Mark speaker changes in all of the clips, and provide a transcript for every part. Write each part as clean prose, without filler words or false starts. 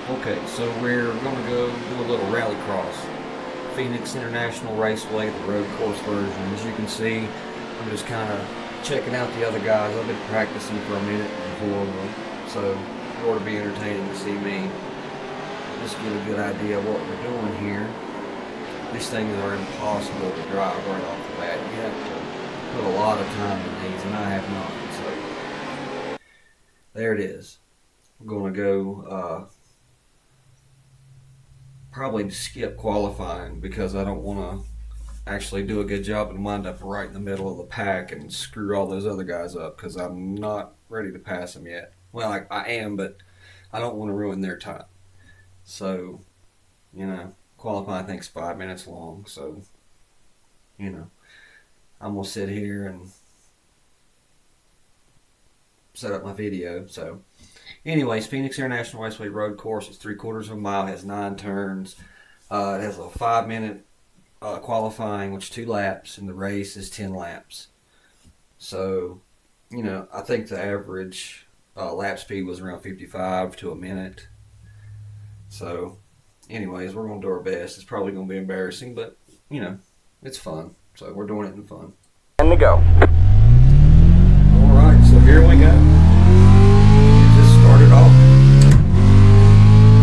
Speaker 1: Okay, so we're going to go do a little rally cross. Phoenix International Raceway, the road course version. As you can see, I'm just kind of checking out the other guys. I've been practicing for a minute before, so it ought to be entertaining to see me. Just get a good idea of what we're doing here. These things are impossible to drive right off the bat. You have to put a lot of time in these, and I have not. So there it is. We're going to go probably skip qualifying because I don't want to actually do a good job and wind up right in the middle of the pack and screw all those other guys up because I'm not ready to pass them yet. Well, I am, but I don't want to ruin their time. So, qualifying I think is 5 minutes long. So, I'm going to sit here and set up my video. So, anyways, Phoenix International Raceway road course is 3/4 of a mile, has 9 turns. It has a 5-minute qualifying, which 2 laps, and the race is 10 laps. So, I think the average lap speed was around 55 to a minute. So, anyways, we're going to do our best. It's probably going to be embarrassing, but, it's fun. So, we're doing it in fun.
Speaker 2: And to go.
Speaker 1: All right, so here we go. Started off.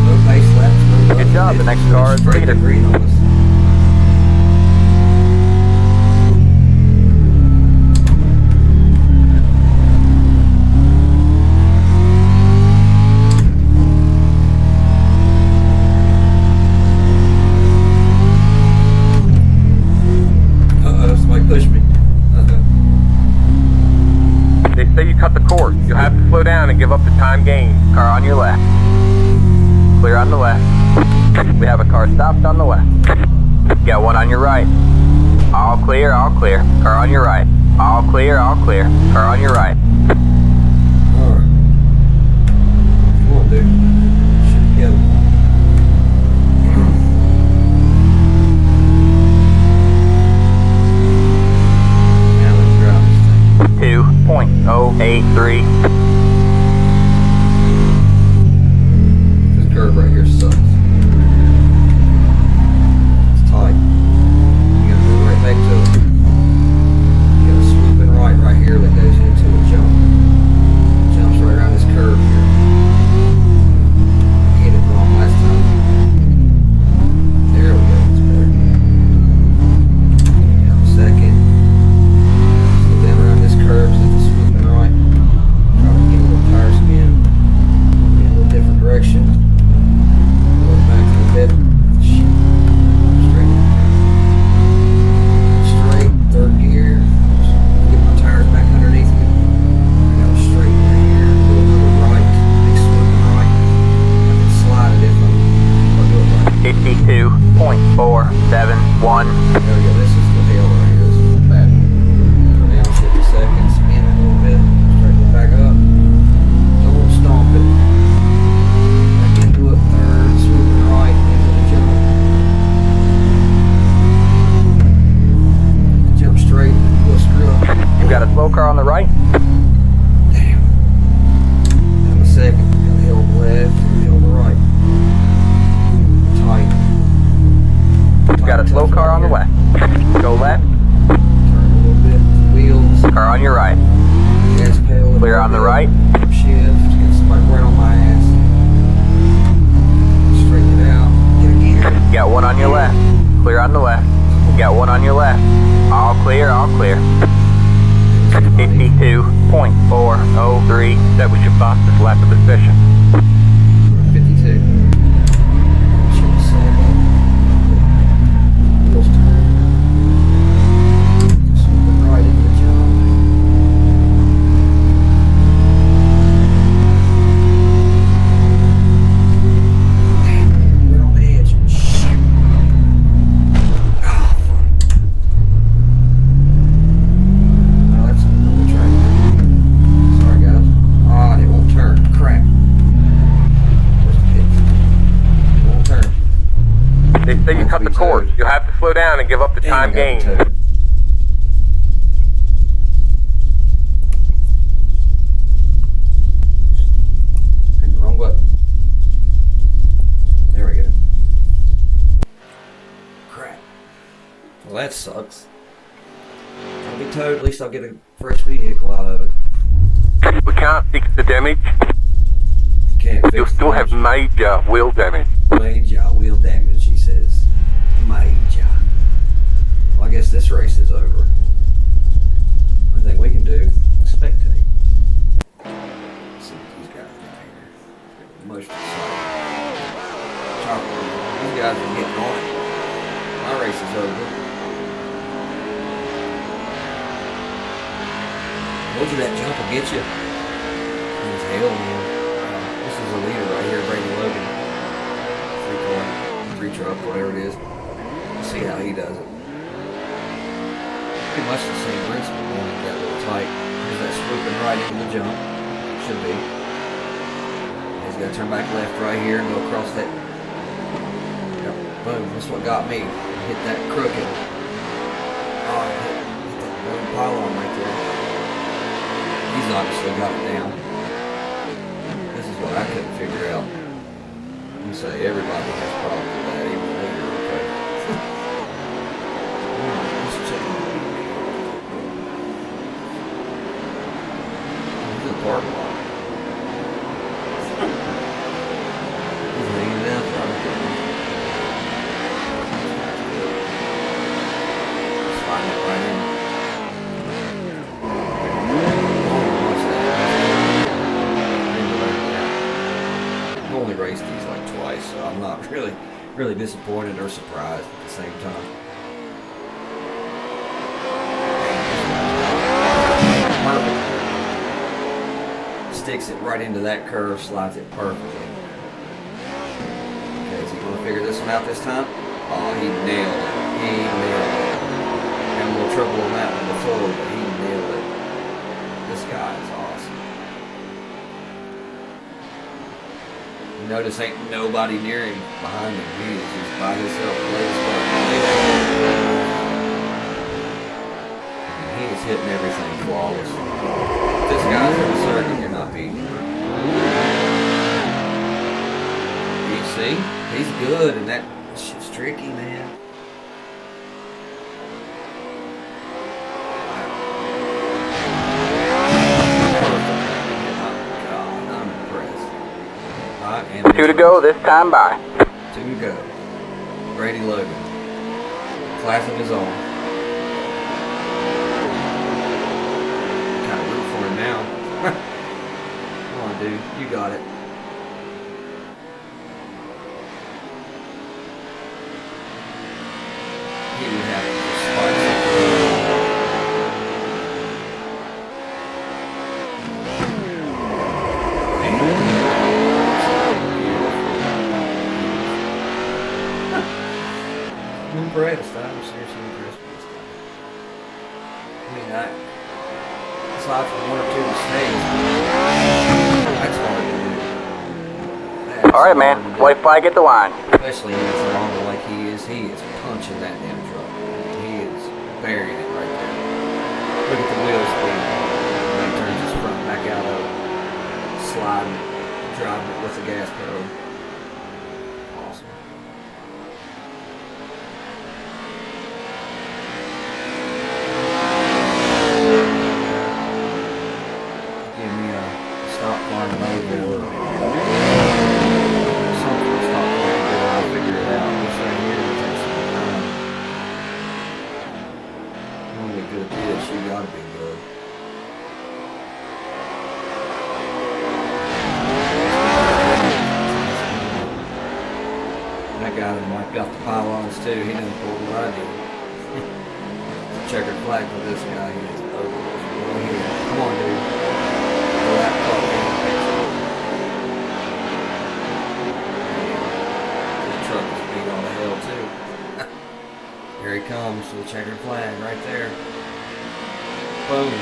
Speaker 1: No base laps. No
Speaker 2: Good job. The next car is leader.
Speaker 1: Green on us. Somebody pushed me.
Speaker 2: They say you cut the course. You'll have to slow down and give up the time gained. Car on your left. Clear on the left. We have a car stopped on the left. Got one on your right. All clear, all clear. Car on your right. All clear, all clear. Car on your right.
Speaker 1: Alright. Come on, dude. Shit together. Now let's drive this thing.
Speaker 2: 2.083.
Speaker 1: This curve right here sucks. It's tight. You gotta go right back to it. You got a swooping right here that goes into a jump. Jumps right around this curve here. I hit it wrong last time. There we go. It's better. Got a second. Slow down around this curve so it's a swooping right. Try to get a little tire spin. Get a little different direction. Go back to the bed. Straight, third gear. Get my tires back underneath me. I got a straight right here. Do another right. Big swooping right. I can slide it if I do it right.
Speaker 2: 52.471.
Speaker 1: There we go. This is the hill right here. This is the bad one. Go down 50 seconds. Spin it a little bit. Straighten it back up. Don't stomp it. Back into it. Third. Swooping right. Into the jump. Jump straight. We'll screw up.
Speaker 2: You've got a slow car on the right.
Speaker 1: Damn. Have a second. Got a hill on the left. And a hill on the right. Tight.
Speaker 2: You've got a slow car on the left. Go left.
Speaker 1: Turn a little bit. Wheels.
Speaker 2: Car on your right.
Speaker 1: Gas pedal.
Speaker 2: Clear on the right.
Speaker 1: Shift. Get somebody right on my ass. Straighten it out. Get a gear.
Speaker 2: Got one on your left. Clear on the left. Got one on your left. All clear, all clear. 52.403. That was your fastest lap of the session.
Speaker 1: 52. Shift second. Wheels turn. Swooping right into the jump. Right on the edge. Shit. Ah, fuck. No, that's another track. Sorry, guys. Ah, it won't turn. Crap. Where's the pitch? It won't turn.
Speaker 2: They say you cut the course. You'll have to slow down and give up the time
Speaker 1: Damn, I got
Speaker 2: gained.
Speaker 1: towed. Hit the wrong button. that sucks. I'll be towed. At least I'll get a fresh vehicle out of it.
Speaker 2: We can't fix the damage.
Speaker 1: Can't fix
Speaker 2: You'll still have major wheel damage.
Speaker 1: Major wheel damage, he says. Major. Well, I guess this race is over. One thing we can do is spectate. Let's see what these guys got here. Most chocolate. These guys are getting on it. My race is over. Told you that jump will get you. It's hell, man. This is a leader right here, Brady Logan. 3-car, 3-truck, whatever it is. Let's see how he does it. Pretty much the same principle going into that little tight. Here's that swooping right into the jump. Should be. He's got to turn back left right here and go across that. Yep, boom. That's what got me. Hit that crooked. Oh, I hit that boom pylon right there. He's obviously got it down. This is what I couldn't figure out. You say everybody has problems with that, even me. Okay. Let's check it out. He's in the parking lot. He's hanging out there. Slide it right in. Raced these like twice, so I'm not really disappointed or surprised at the same time. Perfect. Sticks it right into that curve, slides it perfectly. Okay, is he going to figure this one out this time? Oh, he nailed it. He nailed it. Had a little trouble on that one before, but he nailed it. This guy is awesome. Notice ain't nobody near him behind him. He is just by himself. He is hitting everything flawless. If this guy's in the circuit, you're not beating him. You see? He's good, and that shit's tricky, man.
Speaker 2: Two to go this time by.
Speaker 1: 2 to go. Brady Logan. Class of his own. Kind of root for him now. Come on, dude. You got it. He would have to just spike I'm impressed. I'm seriously impressed with this guy. I mean, aside from 1 or 2 mistakes, that's hard to do. That's
Speaker 2: All right, man. White flag at the line.
Speaker 1: Especially in a throttle like he is punching that damn truck. He is burying it right there. Look at the wheel speed. When he turns his front back out of it, sliding it, driving it with the gas pedal. Awesome. Give me a stop car mode or something. Stop car mode. I'll figure it out. This right here will take some time. You want to be good at this, you gotta be good. That guy that wiped out the pylons too. He didn't pull what I did. Checkered flag for this guy. He is over. Come on, dude. Throw that car in. The truck is beat all to hell too. Here he comes to the checkered flag right there. Boom.